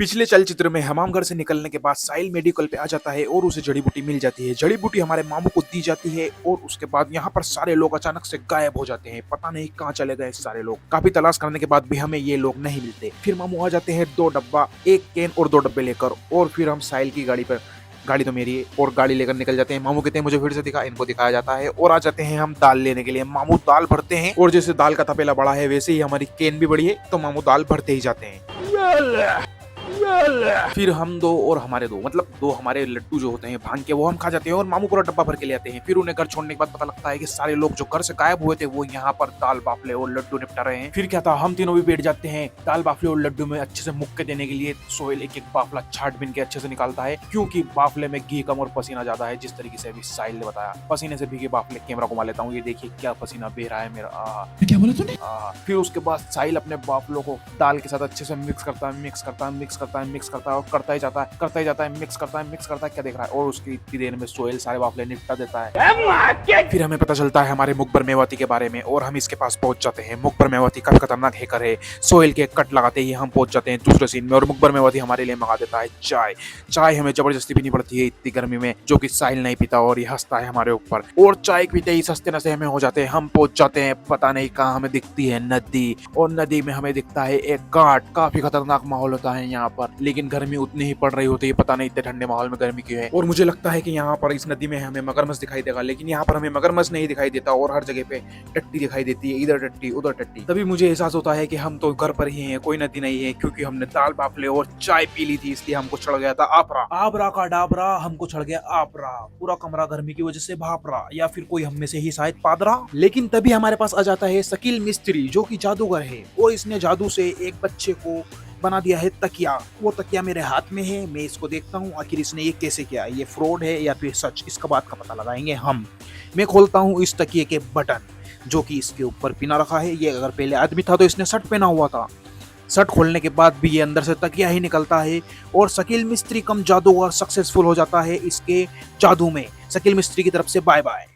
पिछले चलचित्र में हमाम घर से निकलने के बाद साहिल मेडिकल पे आ जाता है और उसे जड़ी बूटी मिल जाती है। जड़ी बूटी हमारे मामू को दी जाती है और उसके बाद यहाँ पर सारे लोग अचानक से गायब हो जाते हैं। पता नहीं कहाँ चले गए सारे लोग। काफी तलाश करने के बाद भी हमें ये लोग नहीं मिलते। फिर मामू आ जाते हैं 2 डब्बा, 1 कैन और 2 डब्बे लेकर, और फिर हम साहिल की गाड़ी तो मेरी है, और गाड़ी लेकर निकल जाते हैं। मामू कहते हैं मुझे फिर से दिखा, इनको दिखाया जाता है और आ जाते हैं हम दाल लेने के लिए। मामू दाल भरते हैं और जैसे दाल का तपेला बड़ा है वैसे ही हमारी कैन भी बड़ी है, तो मामू दाल भरते ही जाते हैं। फिर हम 2 और हमारे 2 मतलब 2 हमारे लड्डू जो होते हैं भांग के, वो हम खा जाते हैं और मामू पूरा डब्बा भर के ले आते हैं। फिर उन्हें घर छोड़ने के बाद पता लगता है कि सारे लोग जो घर से गायब हुए थे वो यहाँ पर दाल बाफले और लड्डू निपटा रहे हैं। फिर क्या था, हम तीनों भी बैठ जाते हैं दाल बाफले और लड्डू में अच्छे से मुक्के देने के लिए। सोहेल एक बाफला छाट बीन के अच्छे से निकालता है, क्योंकि बाफले में घी कम और पसीना ज्यादा है, जिस तरीके से अभी साहिल ने बताया। पसीने से भीगे बाफले कैमरा घुमा लेता हूँ, ये देखिए क्या पसीना बह रहा है मेरा। क्या बोला तूने? फिर उसके बाद साहिल अपने बाफलों को दाल के साथ अच्छे से मिक्स करता है, मिक्स करता है, मिक्स करता है, मिक्स करता है और करता ही जाता है, करता ही जाता है, मिक्स करता है, मिक्स करता है। क्या देख रहा है? और उसकी इतनी देर में सोहेल सारे बाफले निपटा देता है। फिर हमें पता चलता है हमारे मुखबर मेवाती के बारे में और हम इसके पास पहुंच जाते हैं। मुखबर मेवाती काफी खतरनाक हैकर है। सोहेल के कट लगाते ही हम पहुंच जाते हैं दूसरे सीन में और मुखबर मेवाती हमारे लिए मंगा देता है चाय। चाय हमें जबरदस्ती पीनी पड़ती है इतनी गर्मी में, जो कि साहिल नहीं पीता और ये हंसता है हमारे ऊपर। और चाय पीते ही सस्ते नशे हमें हो जाते हैं। हम पहुंच जाते हैं पता नहीं कहाँ, हमें दिखती है नदी, और नदी में हमें दिखता है एक घाट। काफी खतरनाक माहौल होता है यहाँ पर, लेकिन गर्मी उतनी ही पड़ रही होती है। पता नहीं इतने ठंडे माहौल में गर्मी क्यों है। और मुझे लगता है कि यहाँ पर इस नदी में हमें मगरमच्छ दिखाई देगा, लेकिन यहाँ पर हमें मगरमच्छ नहीं दिखाई देता और हर जगह पे टट्टी दिखाई देती है, इधर टट्टी उधर टट्टी। तभी मुझे एहसास होता है कि हम तो घर पर ही हैं, कोई नदी नहीं है, क्योंकि हमने दाल बाफले और चाय पी ली थी, इसलिए हमको चढ़ गया था आपरा। आबरा का डाबरा, हमको चढ़ गया आपरा। पूरा कमरा गर्मी की वजह से भापरा, या फिर कोई हम में से ही शायद पादरा। लेकिन तभी हमारे पास आ जाता है शकील मिस्त्री, जो कि जादूगर है और इसने जादू से एक बच्चे को बना दिया है तकिया। वो तकिया मेरे हाथ में है, मैं इसको देखता हूँ आखिर इसने ये कैसे किया, ये फ्रॉड है या फिर सच, इसका बात का पता लगाएंगे हम। मैं खोलता हूँ इस तकिए के बटन, जो कि इसके ऊपर पिना रखा है। ये अगर पहले आदमी था तो इसने शर्ट पहना हुआ था। शर्ट खोलने के बाद भी ये अंदर से तकिया ही निकलता है और शकील मिस्त्री कम जादूगर सक्सेसफुल हो जाता है इसके जादू में। शकील मिस्त्री की तरफ से बाय बाय।